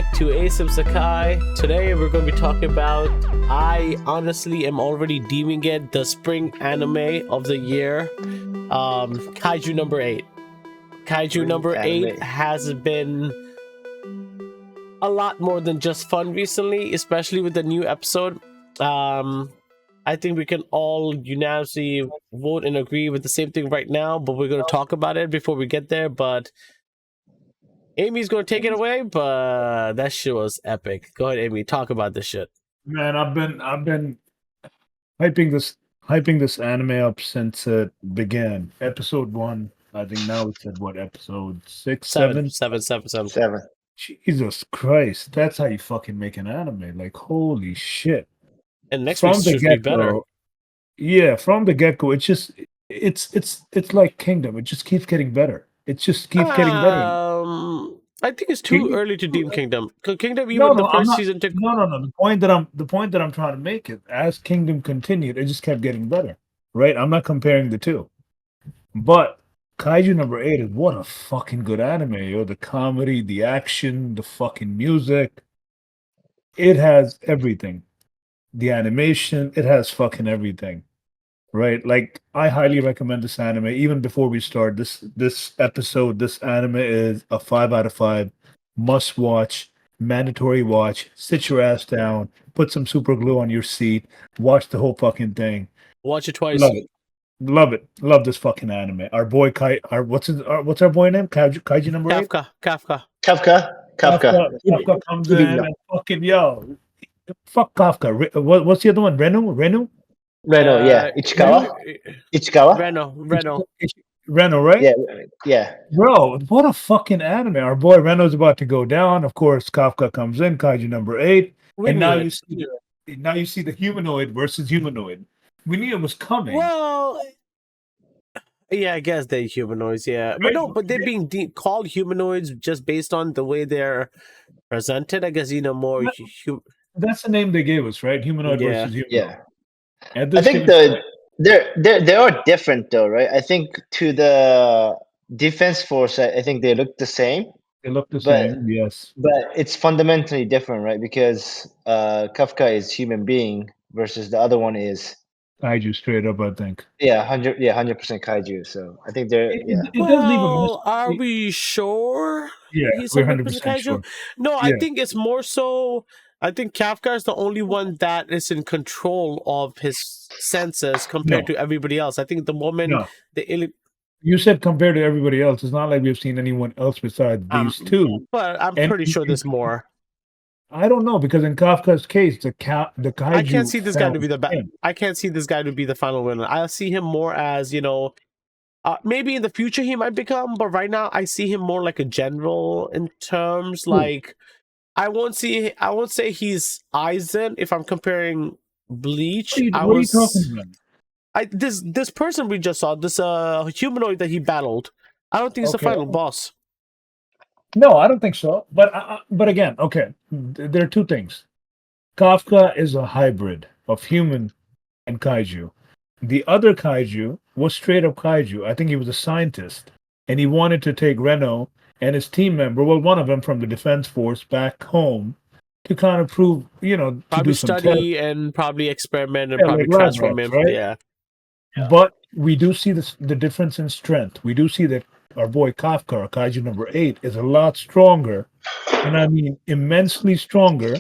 back to Asim Sakai. Today we're going to be talking about, I honestly am already deeming it the spring anime of the year, Kaiju number 8. Kaiju number 8 has been a lot more than just fun recently, especially with the new episode. I think we can all unanimously vote and agree with the same thing right now, but we're going to talk about it before we get there. But Amy's going to take it away, but that shit was epic. Go ahead, Amy. Talk about this shit. Man, I've been hyping this anime up since it began. Episode 1. I think now it's at what, episode 6, 7? Seven. Jesus Christ, that's how you fucking make an anime. Like, holy shit. And next week should be better. Yeah, from the get-go, it's like Kingdom. It just keeps getting better. It just keeps getting better. I think it's too early to deem Kingdom. Kingdom, even the first season took. No. The point that I'm trying to make is, as Kingdom continued, it just kept getting better. Right? I'm not comparing the two, but Kaiju number 8 is what a fucking good anime. Yo, the comedy, the action, the fucking music. It has everything. The animation, it has fucking everything. Right? Like, I highly recommend this anime. Even before we start this episode, this anime is a 5 out of 5. Must watch, mandatory watch. Sit your ass down, put some super glue on your seat, watch the whole fucking thing. Watch it twice. Love it. Love this fucking anime. Our boy what's our boy name? Kaiju number 8? Kafka comes in and fucking fuck Kafka. What's the other one? Renu, yeah. Ichikawa. Reno, right? Yeah. Bro, what a fucking anime. Our boy Reno's about to go down. Of course, Kafka comes in, Kaiju number 8. And now you see the humanoid versus humanoid. We knew it was coming. Well, yeah, I guess they're humanoids, yeah. But no, but they're being called humanoids just based on the way they're presented. I guess, more... That's the name they gave us, right? Humanoid versus humanoid. Yeah. I think they are different though, right? I think to the defense force, I think they look the same. They look the same, yes. But it's fundamentally different, right? Because Kafka is human being versus the other one is Kaiju straight up, I think. Yeah, 100% Kaiju. So I think they're are we sure? Yeah, he's we're 100% Kaiju? sure. No, I think it's more so. I think Kafka is the only one that is in control of his senses compared to everybody else. I think the moment you said compared to everybody else, it's not like we've seen anyone else besides these two. But I'm pretty sure there's more. I don't know, because in Kafka's case, the Kaiju. I can't see this guy to be I can't see this guy to be the final winner. I see him more as maybe in the future he might become, but right now I see him more like a general in terms like. I won't say he's Aizen if I'm comparing Bleach. What are you talking about? This person we just saw, this humanoid that he battled, I don't think he's the final boss. No, I don't think so. But again, there are two things. Kafka is a hybrid of human and kaiju. The other kaiju was straight up kaiju. I think he was a scientist, and he wanted to take Reno and his team member, one of them from the defense force, back home to kind of prove, to probably do some study and probably experiment and probably transform him. Right? Yeah. But we do see the difference in strength. We do see that our boy Kafka, or Kaiju number 8, is a lot stronger, and I mean immensely stronger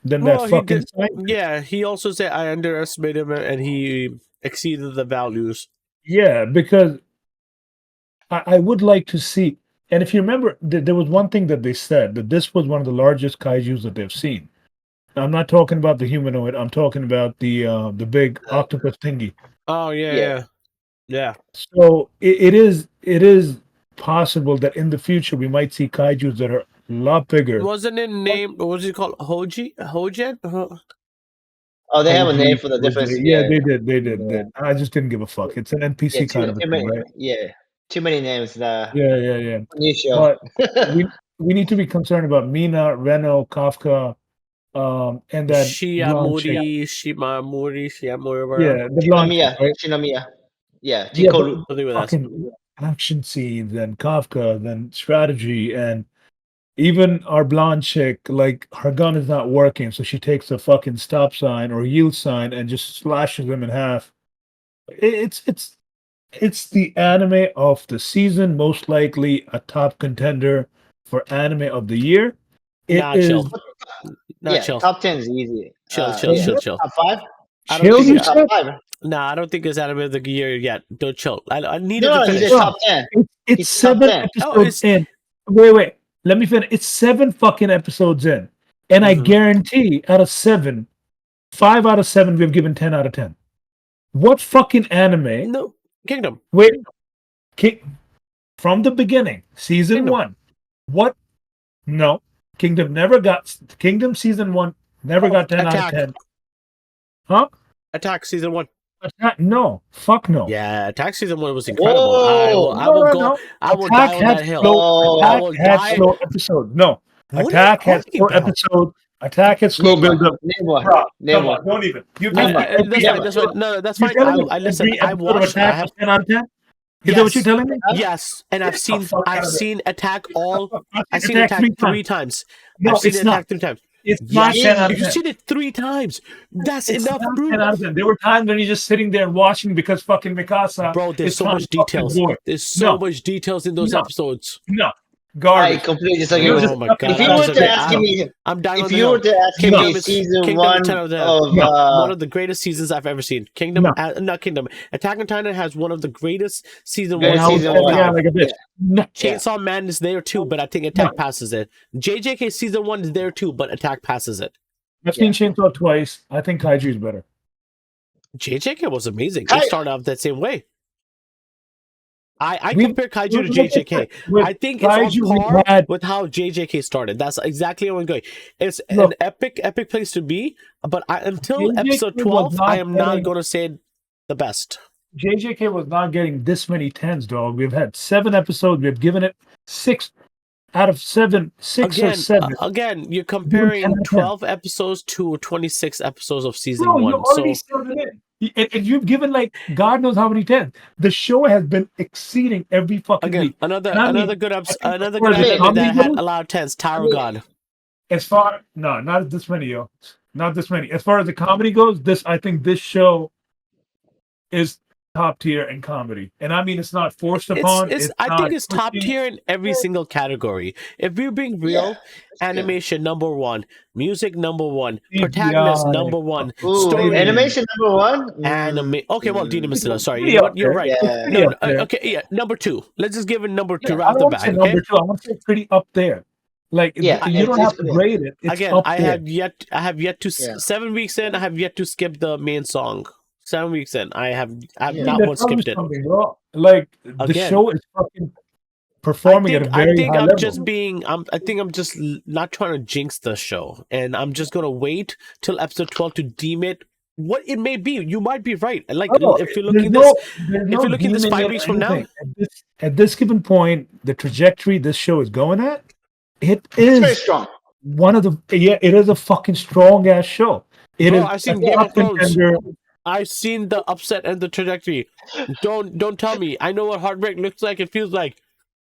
than that fucking scientist. Yeah, he also said I underestimated him and he exceeded the values. Yeah, because I would like to see. And if you remember, there was one thing that they said, that this was one of the largest kaijus that they've seen. Now, I'm not talking about the humanoid. I'm talking about the big octopus thingy. Oh yeah. So it is possible that in the future we might see kaijus that are a lot bigger. Wasn't it named? What was it called? Hojen? Oh, they have a name for the difference. Yeah, they did. I just didn't give a fuck. It's an NPC kind of a thing, right? Yeah. Too many names. Yeah. New show. But we need to be concerned about Mina, Reno, Kafka, and that Shimamuri. Yeah, the blonde chick, right? Shinomiya. Yeah, fucking action scenes and Kafka, then strategy, and Even our blonde chick, like her gun is not working, so she takes a fucking stop sign or yield sign and just slashes them in half. It's the anime of the season, most likely a top contender for anime of the year. It Nah, is chill. Nah, yeah, chill. top 10 is easy. Chill. Top 5? I don't chill. think You it- Top said 5. Nah, I don't think it's anime of the year yet. Don't chill. I needed No, to he finish. said top 10. it's He's top 7 10. episodes it's- in. Wait. Let me finish. It's 7 fucking episodes in, and I Mhm. guarantee out of 7, 5 out of 7 we've given 10 out of 10. What fucking anime? No, Kingdom. Wait, from the beginning, season Kingdom. 1. What? No, Kingdom season 1 never got 10 out of Attack. 10. Huh? Attack season 1. Attack? No, fuck no. Yeah, Attack season 1 was incredible. Whoa. I will go. No. I will Attack die on had that hill. slow- I Attack will had die. slow episodes. No, What Attack are you had talking slow about? episodes. Attack had slow Name build one. up. Name one. Bro, Name come one. on, don't even. You Name think one. That's Name fine. one. That's fine. No, that's You're fine. telling me I listen. every I episode of watched. I Attack have. was 10 out of 10? Is that what you're Yes. telling me? Yes, and I've seen. the fuck out I've of it. seen Attack all. I've seen Attack Attack 3 times. No, I've seen it's Attack not. 3 times. It's not Yes, 10 out of you've 10. seen it 3 times. That's It's enough, not bro. 10 out of 10. There were times when you're just sitting there watching because fucking Mikasa. Bro, there's is so trying much to fuck the details. boy. There's so No. much details in those No. episodes. No, I garbage. completely disagree You're with just Oh my fucking- god! If you I were to disagree. ask me, I'm dying on if the you hill. were to ask Kingdom me is season Kingdom 1 10 out of 10. of One of the greatest seasons I've ever seen. Kingdom, No. not Kingdom. Attack on Titan has one of the greatest season Greatest one. season I was one. yeah, like a bitch. No. Chainsaw Man is there too, but I think Attack passes it. JJK season 1 is there too, but Attack passes it. I've seen Chainsaw twice. I think Kaiju is better. JJK was amazing. Kai- It started off that same way. I We- compare Kaiju to JJK. With I think it's Kaiju, on we par had- with how JJK started. That's exactly where I'm going. It's Look. an epic place to be, but until JJK episode was 12, not I am not getting- going to say the best. JJK was not getting this many 10s, dog. We've had 7 episodes. We've given it 6 out of 7. 6 or 7. Again, you're 10 comparing out of 10. 12 episodes to 26 episodes of season Bro, you 1. already So started it. And you've given like God knows how many 10s. The show has been exceeding every fucking again, week. another And I mean, another good I think another as far good as the anime that comedy had goes, a lot of 10s. Tower I mean- God. as far no, not this many, yo. Not this many. As far as the comedy goes, I think this show is top tier in comedy. And I mean it's not forced upon. I think it's top pushy. tier in every single category. If we're being real, animation number 1, music number 1, protagonist CGI. number 1, Ooh, story animation number 1? anime. Okay, well, Demon Slayer. Sorry, Pretty you know what? up You're there. right. Yeah. Pretty No, up there. okay, yeah, number 2. Let's just give it number 2 I right off don't the want to bat. say Okay. number 2. I want to say pretty up there. Like Yeah, you don't it's have to cool. grade it. It's Again, up I there. have yet to Yeah. 7 weeks in. I have yet to skip the main song. 7 weeks in, I have Yeah. not That once tells you skipped it. something, bro. Like the Again. show is fucking performing at a very I think high I'm level. just being. I think I'm just not trying to jinx the show, and I'm just gonna wait till episode 12 to deem it what it may be. You might be right. Like Oh, if you're there's looking no- this, there's if no you're looking this deeming 5 it weeks from now, anything. At this given point, the trajectory this show is going at, it It's very is strong. one of the it is a fucking strong ass show. It Bro, is I've seen a Game of top Thrones. contender. I've seen the upset and the trajectory. Don't tell me. I know what heartbreak looks like. It feels like.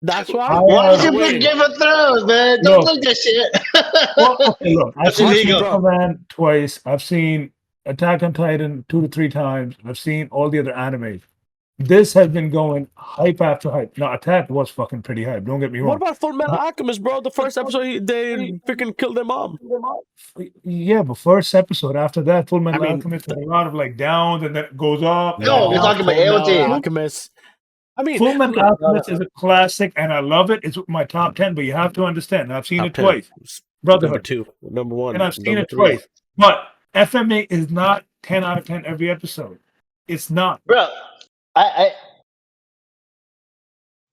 That's why. Why did I'm you waiting. pick Game of Thrones, man? Don't Look. look that shit. Well, okay, look, I've That's seen illegal. Chainsaw Man twice. I've seen Attack on Titan 2 to 3 times. I've seen all the other animes. This has been going hype after hype. Now, Attack was fucking pretty hype. Don't get me What wrong. about Full Metal Alchemist, bro? The first episode, they freaking killed their mom. Yeah, but first episode after that, Full Metal I mean, Alchemist had a lot of like downs and then it goes up. No, we're talking about Full Metal AOT. Alchemist. I mean, Full Metal Alchemist is a classic, and I love it. It's my top 10, but you have to understand, I've seen top it 10. twice. Number Brotherhood. 2, number 1, And I've seen number it 3. twice. But FMA is not 10 out of 10 every episode. It's not. Bro,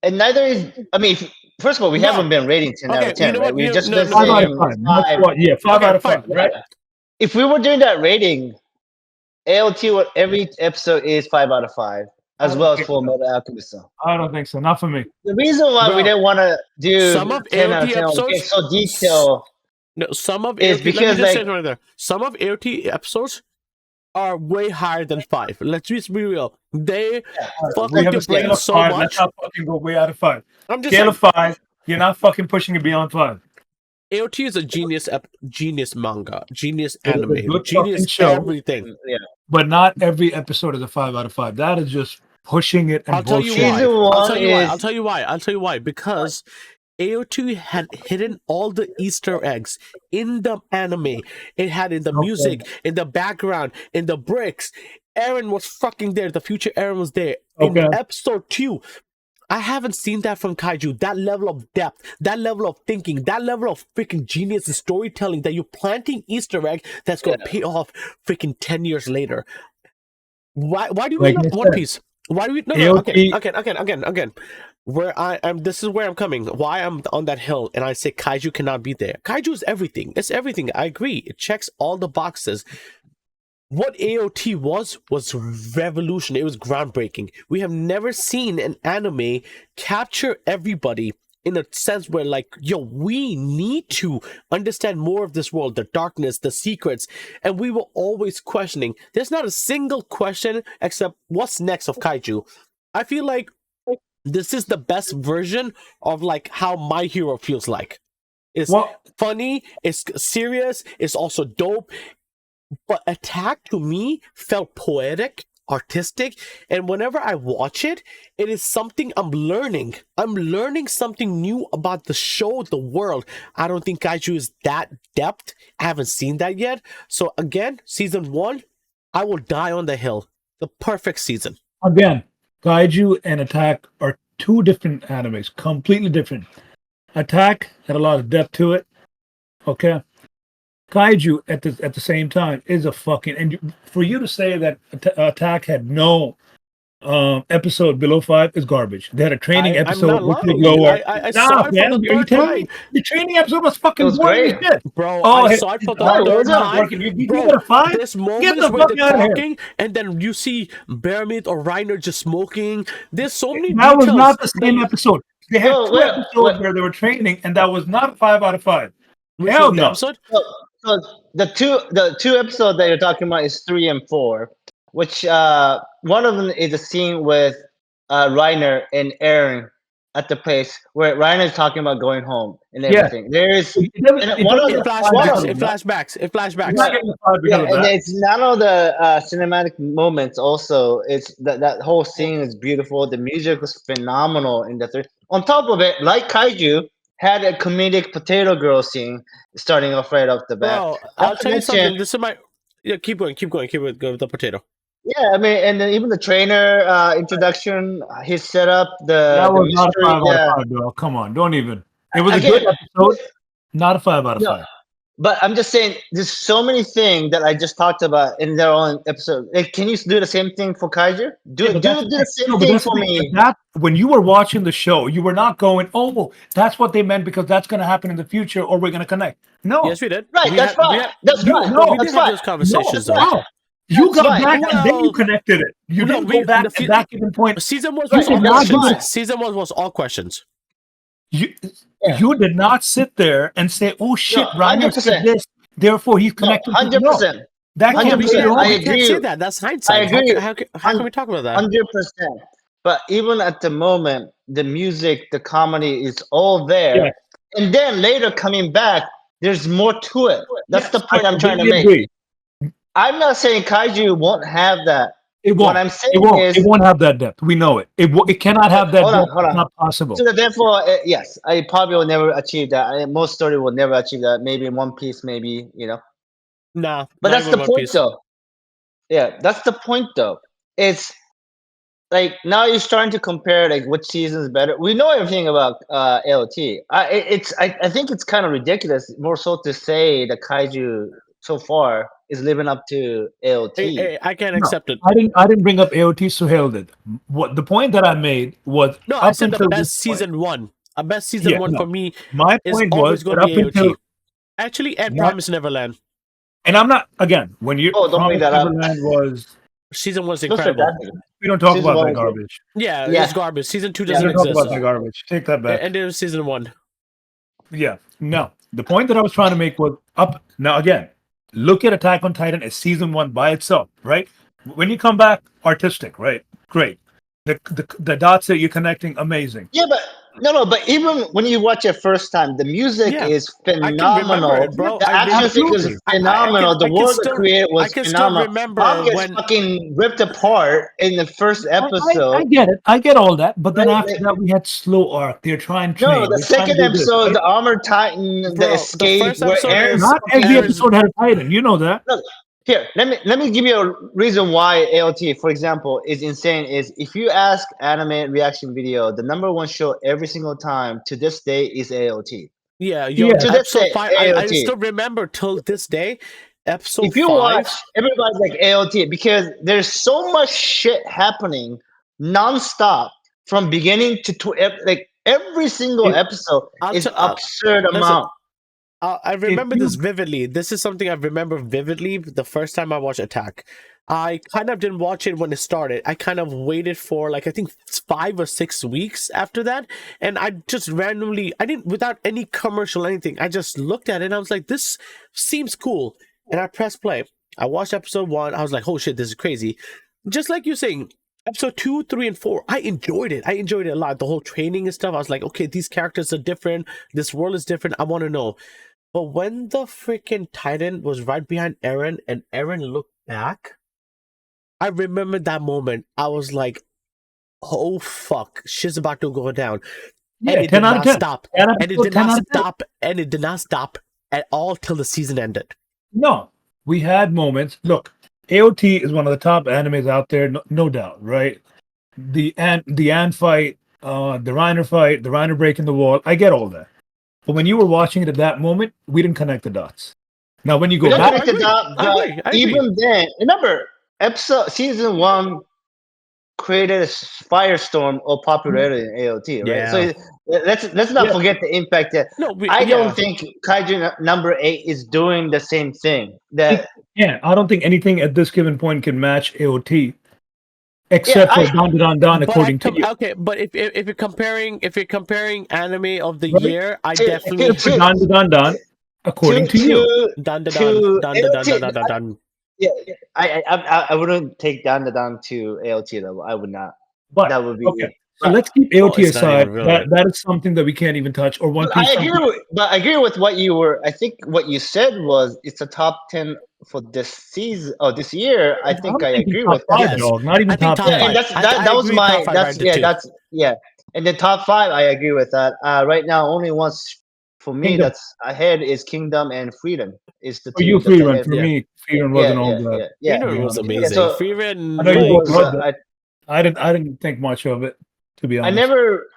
and neither is, I mean, first of all, we No. haven't been rating 10 out Okay, of 10, you know right? what? We've You- just no, been no, 5 out saying of 5. five. Yeah, 5 Okay, out of 5, fine. right? If we were doing that rating, ALT, what every episode is 5 out of 5, as well as Full Metal Alchemist. I don't think so. Not for me. The reason why Bro, we didn't want to do some of 10 out of AOT 10 or get episodes- so detailed, No, some of It's AOT, because, let me just say like- it right there. Some of AOT episodes are way higher than 5. Let's just be real. They fuck We with have your a scale brain of so 5. much. Let's not fucking go way out of 5. I'm just Scale saying. of 5. You're not fucking pushing it beyond 5. AOT is a genius manga, genius It is a anime, good genius fucking show. everything. Yeah. But not every episode is a 5 out of 5. That is just pushing it and I'll tell you bullshit. why. Season I'll one tell you why. is- I'll tell you why. I'll tell you why. Because AOT had hidden all the Easter eggs in the anime. It had in the music, in the background, in the bricks. Eren was fucking there. The future Eren was there. Okay. In episode 2, I haven't seen that from Kaiju. That level of depth, that level of thinking, that level of freaking genius and storytelling that you're planting Easter egg that's going to pay off freaking 10 years later. Why do we Like love I One said, Piece? Why do we no AOT again? Where I'm this is where I'm coming. Why I'm on that hill and I say Kaiju cannot be there. Kaiju is everything. It's everything. I agree. It checks all the boxes. What AOT was revolution. It was groundbreaking. We have never seen an anime capture everybody in a sense where, like, yo, we need to understand more of this world, the darkness, the secrets, and we were always questioning. There's not a single question except what's next of Kaiju. I feel like this is the best version of like how My Hero feels like. It's funny, it's serious, it's also dope. But Attack to me felt poetic, artistic, and whenever I watch it, it is something I'm learning. I'm learning something new about the show, the world. I don't think Kaiju is that depth. I haven't seen that yet. So again, season 1, I will die on the hill. The perfect season. Again, Kaiju and Attack are two different animes, completely different. Attack had a lot of depth to it. Okay. Kaiju at the same time is a fucking, and for you to say that Attack had no episode below 5 is garbage. They had a training episode which was lower. I saw it for the third time. The training episode was fucking boring as shit. Bro, I saw it for the third time. You give Bro, it a 5? there's moments where they're talking, and then you see Bearmeat or Reiner just smoking. There's so many That details. was not the same episode. They had two episodes where they were training, and that was not a 5 out of 5. Which Hell was the no. episode? So the two episodes that you're talking about is 3 and 4, which one of them is a scene with Reiner and Eren at the place where Reiner is talking about going home and everything. There is flashbacks. Yeah, and it's none of the cinematic moments. Also, it's that whole scene is beautiful. The music was phenomenal in the third. On top of it, like Kaiju, had a comedic potato girl scene starting off right off the bat. Bro, I'll tell you something. This is my keep going with the potato. Yeah, I mean, and then even the trainer introduction, his setup, that was not a 5 out mystery, of 5, bro. Come on, don't even. It was a good episode, not a 5 out of 5. But I'm just saying, there's so many things that I just talked about in their own episode. Like, can you do the same thing for Kaiju? Do the same thing for me. That when you were watching the show, you were not going, "Oh, that's what they meant because that's going to happen in the future, or we're going to connect." No, Yes, we did. Right, that's fine. That's fine. No, we did have those conversations though. No. You got back and then you connected it. You didn't go back to that given point. Season 1 Right, was all that's questions. fine. Season 1 was all questions. You did not sit there and say, "Oh shit, Reiner said this, therefore he's connected." 100%. That can't be wrong. I You can't agree. say that. That's hindsight. I agree. How can we talk about that? 100%. But even at the moment, the music, the comedy is all there. Yeah. And then later coming back, there's more to it. That's the point I'm trying to make. Agree. I'm not saying Kaiju won't have that. It won't. What I'm saying it won't have that depth. We know it. It cannot have that depth. Hold on. It's not possible. So therefore, yes, I probably will never achieve that. Most story will never achieve that. Maybe in One Piece, maybe, Nah. But that's the point, though. Yeah, that's the point, though. It's like now you're starting to compare like which season is better. We know everything about AOT. I think it's kind of ridiculous, more so to say that Kaiju so far is living up to AOT. I can't accept it. I didn't bring up AOT. Suhail did. What the point that I made was I said the best season 1. A best season 1 for me. My is point always was going to be AOT. Actually, Ed Promised Neverland. And I'm not again when you. Don't bring that up. Neverland was season 1 was incredible. We don't talk Season about one that was garbage. Yeah, Yeah. it's garbage. Season 2 We doesn't don't talk exist. about that garbage. Take that back. And it was season 1. Yeah. No. The point that I was trying to make was up now again. Look at Attack on Titan as season 1 by itself, right? When you come back, artistic, right? Great. The dots that you're connecting, amazing. Yeah, but No, but even when you watch it first time, the music Yeah, is I can remember phenomenal. it, bro. The I action remember. sequence Absolutely. is phenomenal. The I can world they still. created I was can still phenomenal. Mom remember gets when. fucking ripped apart in the first I episode. get it. I get all that. But then Right? after that, we had slow arc. They're trying to No, train. the They're trying to second do this, episode, right? the Armored Titan, the Bro, the escape, first where episode Aaron is Not every Aaron's. episode had a Titan. You know that. Look, here, let me give you a reason why ALT, for example, is insane. Is if you ask anime reaction video, the number one show every single time to this day is ALT. Yeah, yo, Yeah. To this episode day, 5. I ALT. still remember till this day. Episode If you watch, 5. everybody's like ALT because there's so much shit happening nonstop from beginning like every single If, episode I'll is tell. absurd Listen, amount. I if remember this you vividly. This is something I remember vividly the first time I watched Attack. I kind of didn't watch it when it started. I kind of waited for like I think 5 or 6 weeks after that, and I just randomly, I didn't without any commercial or anything. I just looked at it and I was like, "This seems cool," and I pressed play. I watched episode 1. I was like, "Oh shit, this is crazy." Just like you're saying, episode 2, 3, and 4, I enjoyed it. I enjoyed it a lot. The whole training and stuff. I was like, "Okay, these characters are different. This world is different. I want to know." But when the freaking Titan was right behind Eren and Eren looked back, I remember that moment. I was like, oh fuck, shit's about to go down. And yeah, it 10 did out of not 10. stop. That And it episode, did 10 not out of 10. stop. And it did not stop at all till the season ended. No, we had moments. Look, AOT is one of the top animes out there, no doubt, right? The ant fight, the Reiner fight, the Reiner breaking the wall. I get all that. But when you were watching it at that moment, we didn't connect the dots. Now, when you We go don't back, connect the dot, I but agree. I agree. even then, remember, season 1 created a firestorm of popularity in AOT, right? Yeah. So let's not Yeah. forget the impact that No, I yeah. don't think Kaiju number 8 is doing the same thing. That yeah, I don't think anything at this given point can match AOT, except for Don Don Don, But according to you. okay, but if you're comparing anime of the Right. year, I To- definitely Except for Don Don Don, according to you. dun dun to dun dun dun dun dun AOT, dun dun dun. yeah, I wouldn't take down to ALT level. I would not. But That would be okay, so but- let's keep Well, AOT it's not aside. even really. That is something that we can't even touch. Or One But Piece. I agree with what you were. I think what you said was it's a top 10 for this season or this year. I think I thinking agree top with five, that. Yes. dog. Not even I think top top 10. And five. that was agree my top 5 that's right yeah too. that's yeah. And the top 5 I agree with that. Right now only one's for me Kingdom. that's ahead is Kingdom and Freedom is the For you, two that's free run. ahead. For Yeah. me, free run Yeah, wasn't all that. yeah. Freerun was honest. amazing. So- Freerun, I know you Freedom both was, loved it. I didn't think much of it, to be I honest. never.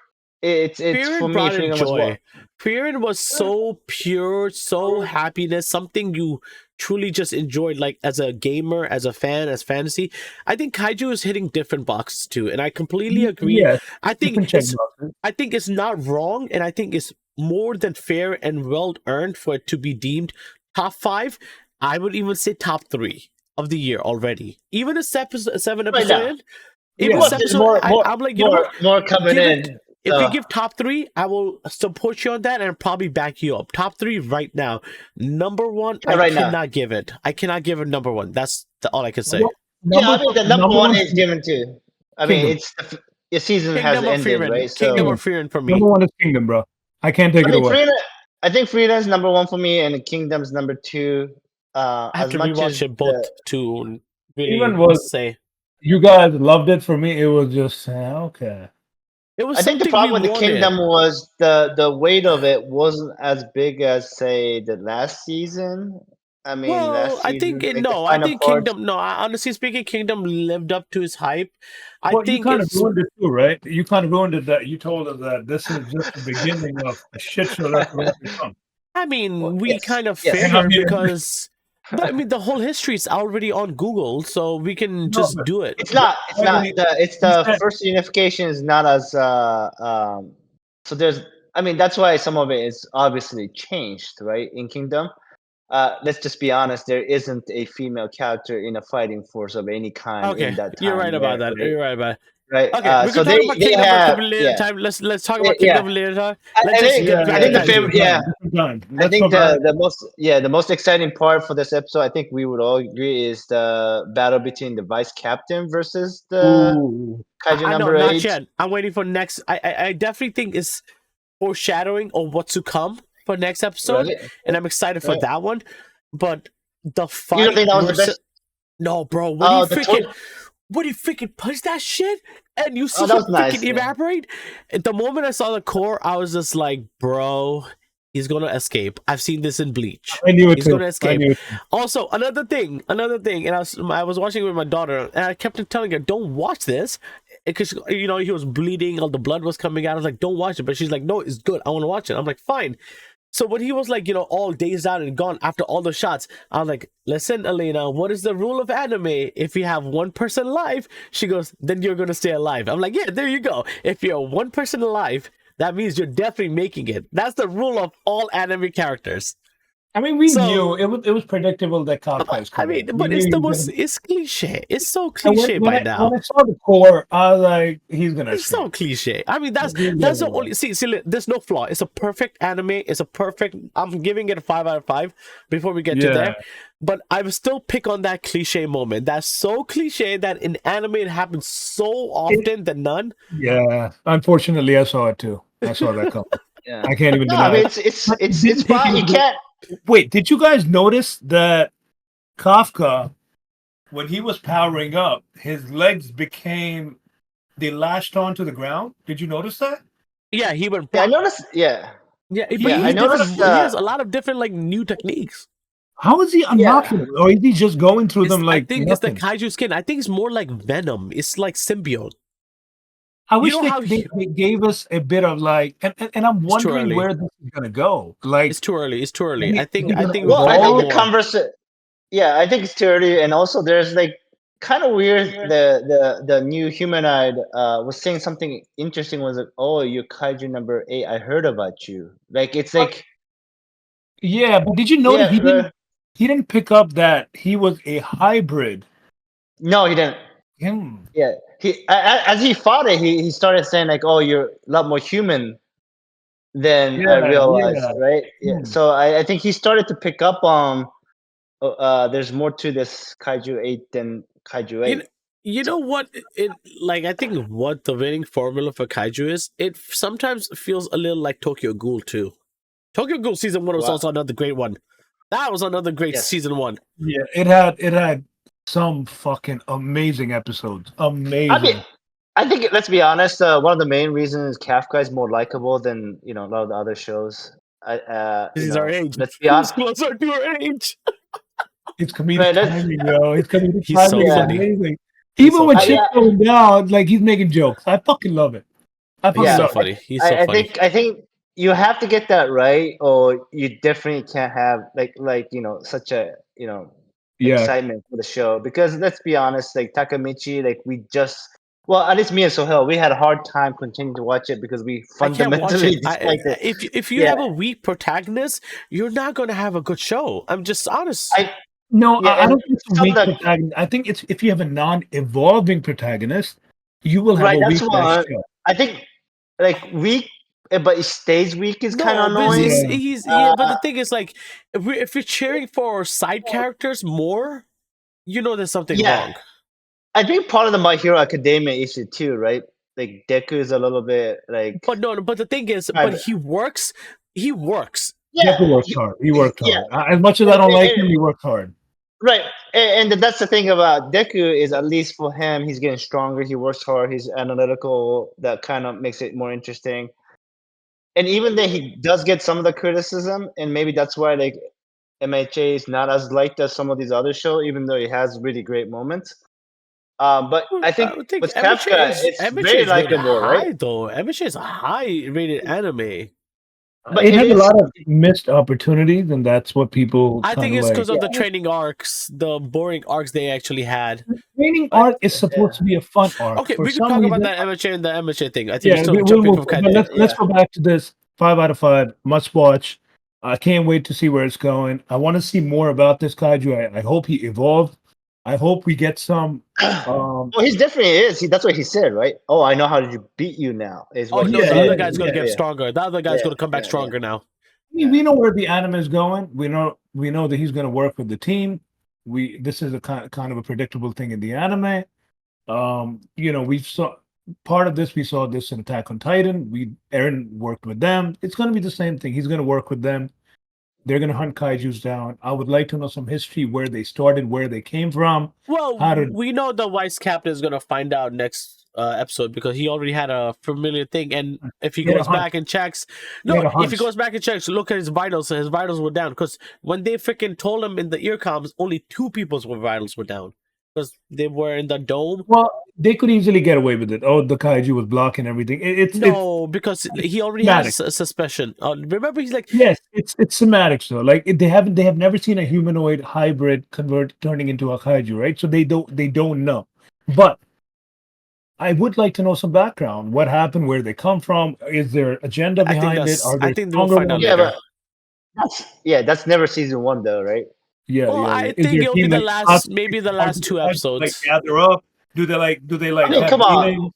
It's for Freerun me. brought in Freedom was what. joy. Freerun was so pure, so happiness, something you truly just enjoyed, like as a gamer, as a fan, as fantasy. I think Kaiju is hitting different boxes too, and I completely agree. Yeah, I think different it's checkboxes. I think it's not wrong, and I think it's more than fair and well earned for it to be deemed top 5. I would even say top 3 of the year already. Even a 7 Right episode now. in, even Yeah. a 7 episode, I'm like, you know what? more coming Give in. it- If so- you give top 3, I will support you on that and probably back you up. Top 3 right now. Number 1, Yeah, I right now. cannot give it. I cannot give it number 1. That's all I can say. Yeah, I mean the number one one is given too. I mean Kingdom. it's the season has Kingdom or ended, Freerun. right? So Kingdom or Freerun for me. Number one is Kingdom, bro. I can't take I it mean, away. I think Freedom's number 1 for me, and Kingdom's number 2. I have As to much rewatch as it both to really Freerun was- say. You guys loved it. For me, it was just okay. It was I think the something problem we with the wanted. Kingdom was the weight of it wasn't as big as say the last season. I mean, Well, last I season, think like, the no. I final think parts- Kingdom. No, honestly speaking, Kingdom lived up to his hype. I Well, you think kind of it's. ruined it too, right? You kind of ruined it that you told us that this is just the beginning of a shit show that's going to come. I mean, Well, we yes, kind of yes. figured I mean- because. But I mean, the whole history is already on Google, so we can No, just but- do it. It's not. It's I not. mean, It's the said- first unification is not as. So there's. I mean, that's why some of it is obviously changed, right? In Kingdom, let's just be honest. There isn't a female character in a fighting force of any kind Okay, in that time. you're right about that. Right? You're right about. Right. Okay, we so can talk about they Kingdom have. for later Yeah. time. Let's talk about Yeah. Kingdom later time. I Let's just think- get I back think to the Kaiju. favorite- yeah. I think the most exciting part for this episode, I think we would all agree, is the battle between the vice captain versus the Kaiju I know, number not 8. yet. I'm waiting for next. I definitely think it's foreshadowing of what's to come for next episode, Right? and I'm excited for Right. that one. But the You don't fight think that was the versus best? no, bro, Oh, the toy. when he freaking punch that shit and you see Oh, that him was nice. freaking Yeah. evaporate. At the moment I saw the core, I was just like, bro, he's gonna escape. I've seen this in Bleach. I knew it He's too. gonna I escape. knew it. Also, another thing, and I was watching it with my daughter, and I kept telling her, "Don't watch this," because you know he was bleeding, all the blood was coming out. I was like, "Don't watch it," but she's like, "No, it's good. I want to watch it." I'm like, "Fine." So when he was like, you know, all dazed out and gone after all the shots, I was like, "Listen, Elena, what is the rule of anime? If you have one person alive," she goes, "then you're gonna stay alive." I'm like, "Yeah, there you go. If you're one person alive, that means you're definitely making it. That's the rule of all anime characters." I mean, we So- knew it was predictable that Kafka is I coming. mean, We but knew it's he the was most, gonna- it's cliche. It's so And cliche by now. when I saw the core, I was like, he's gonna It's so escape. cliche. I mean, that's He's the gonna only see. There's no flaw. It's a perfect anime. It's a perfect. I'm giving it a 5 out of 5 before we get to there. But I would still pick on that cliche moment. That's so cliche that in anime it happens so often than none. Yeah. Unfortunately, I saw it too. I saw that coming. Yeah. I can't even No, deny I mean it. it's But it didn't take fine. him You a bit- can't. Wait, did you guys notice that Kafka, when he was powering up, his legs became they lashed onto the ground? Did you notice that? Yeah, he went. Yeah, I noticed. Yeah. Yeah, but Yeah, he, I has noticed, he has a lot of different like new techniques. How is he unlocking them? Or is he just going through them I like think nothing? it's the kaiju skin. I think it's more like venom. It's like symbiote. I wish know they, how they gave us a bit of like, and I'm wondering early. where this is gonna go. Like, It's too early. It's too is early. he- I think is he gonna we'll Well, I find out think the more. Yeah, I think it's too early, and also there's like kind of weird. The new humanoid was saying something interesting. Was like, "Oh, you're Kaiju number 8. I heard about you." Like it's like Yeah, but did you notice he didn't pick up that he was a hybrid? No, he didn't. Him. Yeah, as he fought it, he started saying like, "Oh, you're a lot more human than I realized." Yeah. Right? Yeah. So I think he started to pick up on. There's more to this Kaiju 8 than Kaiju 8. You know what it like? I think what the winning formula for kaiju is. It sometimes feels a little like Tokyo Ghoul too. Tokyo Ghoul season 1 was Wow. also another great one. That was another great Yes. season 1. Yeah, it had some fucking amazing episodes. Amazing. I mean, I think let's be honest. One of the main reasons Kafka is more likable than a lot of the other shows. He's our age. Let's be He's honest. closer to our age. It's comedic Right, that's- timing, yo. It's comedic He's timing. so is funny. amazing. He's Even so when funny. shit's going down, like he's making jokes. I fucking love it. I fucking He's so love it. funny. He's so I funny. I think you have to get that right, or you definitely can't have such a Yeah. excitement for the show. Because let's be honest, like Takamichi, like at least me and Sohel, we had a hard time continuing to watch it because we I can't watch fundamentally it. disliked it. If you have a weak protagonist, you're not going to have a good show. I'm just honest. No, Yeah, I and don't think it's a some weak of the- protagonist. I think it's if you have a non-evolving protagonist, you will have Right, a that's weak what show. I think. Like weak, but he stays weak is kind of but annoying. but the thing is, like, if you're cheering for side characters more, you know there's something wrong. I think part of the My Hero Academia issue too, right? Like Deku is a little bit like. But the thing is, Right. but he works. He works. Yeah, Deku worked hard. He worked yeah. hard. As much as I don't like him, he worked hard. Right, and that's the thing about Deku is at least for him, he's getting stronger. He works hard. He's analytical. That kind of makes it more interesting. And even then, he does get some of the criticism, and maybe that's why like MHA is not as liked as some of these other shows, even though he has really great moments. But I think with Kafka, it's very likable, right? Though MHA is a high-rated anime. But it has is, a lot of missed opportunities, and that's what people. I think it's like. because of the training arcs, the boring arcs they actually had. Training arc is supposed to be a fun arc. Okay, For we can some talk reason, about that MHA and the MHA thing. I think Yeah, we're still we'll jumping move. from But let's go back to this 5 out of 5. Must watch. I can't wait to see where it's going. I want to see more about this kaiju. I hope he evolved. I hope we get some. well, he definitely is. That's what he said, right? Oh, I know how to beat you now. Is what the other guy's going to get stronger. The other guy's going to come back stronger now. I mean, we know where the anime is going. We know that he's going to work with the team. This is a kind of a predictable thing in the anime. We saw part of this we saw this in Attack on Titan. Aaron worked with them. It's going to be the same thing. He's going to work with them. They're going to hunt kaiju's down. I would like to know some history, where they started, where they came from. Well, How did- we know the vice captain is gonna find out next episode because he already had a familiar thing. And if he He had goes a hunch. back and checks, He had a if he hunch. goes back and checks, look at his vitals. His vitals were down because when they freaking told him in the ear comms, only 2 people's vitals were down because they were in the dome. Well, they could easily get away with it. Oh, the kaiju was blocking everything. It's Because he already Thematic. has a suspicion. Remember, he's like, yes, it's semantics though. Like they have never seen a humanoid hybrid turning into a kaiju, right? So they don't know. But I would like to know some background. What happened? Where they come from? Is there agenda I think behind it? that's- Are I there think we'll stronger find out ones? Yeah, later. but that's never season 1 though, right? Yeah, well, yeah. I Is think there a it'll be team the that last, cuts- maybe the or last do 2 they, like, episodes. gather up? Do they like I mean, have come on. meetings?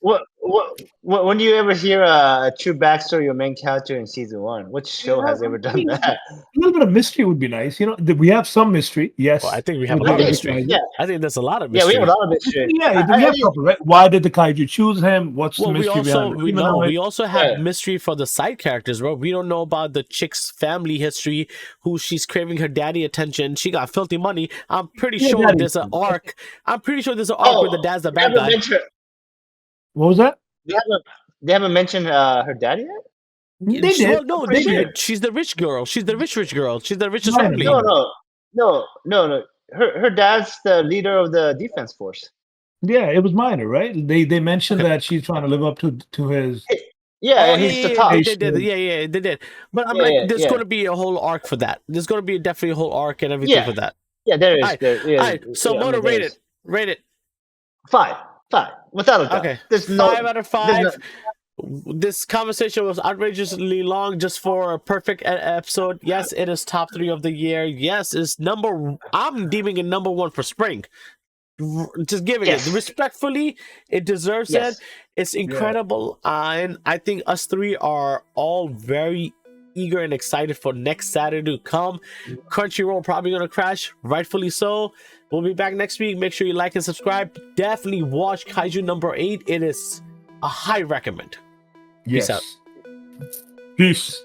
When do you ever hear a true backstory of main character in season 1? Which show has ever done that? A little bit of mystery would be nice. You know, we have some mystery. Yes. Well, I think we have a with lot of the mystery. kaiju. Yeah, I think there's a lot of yeah, we mystery. have a lot of mystery. Yeah, I we have mean, a couple, right? Why did the kaiju choose him? What's Well, the we mystery also behind we it? know we also have Yeah. mystery for the side characters, bro. We don't know about the chick's family history, who she's craving her daddy attention. She got filthy money. I'm pretty Yeah, sure daddy there's an issues. arc. I'm pretty sure there's an arc where the dad's the they bad haven't guy. mentioned, What was that? they haven't mentioned her daddy yet? They did. Well, no, I'm they pretty sure. did. She's the rich girl. She's the rich girl. She's the richest Minor, family. No. Her dad's the leader of the defense force. Yeah, it was minor, right? They mentioned Okay. that she's trying to live up to his. Yeah, Oh, and yeah, he's yeah, the yeah, top. they did. Yeah, they did. But I'm Yeah, like, yeah, there's yeah. going to be a whole arc for that. There's going to be definitely a whole arc and everything Yeah. for that. Yeah, there is. Alright, Yeah, All right, so yeah, I Moto, mean, there rate is. it. Rate it. 5, without a doubt. Okay, There's 5 out of there's 5. This conversation was outrageously long just for a perfect episode. Yes, it is top 3 of the year. Yes, it's I'm deeming it number 1 for spring. Just giving Yes. it respectfully. It deserves Yes. it. It's incredible, and I think us 3 are all very eager and excited for next Saturday to come. Crunchyroll probably gonna crash, rightfully so. We'll be back next week. Make sure you like and subscribe. Definitely watch Kaiju number 8. It is a high recommend. Peace Yes. out. Peace.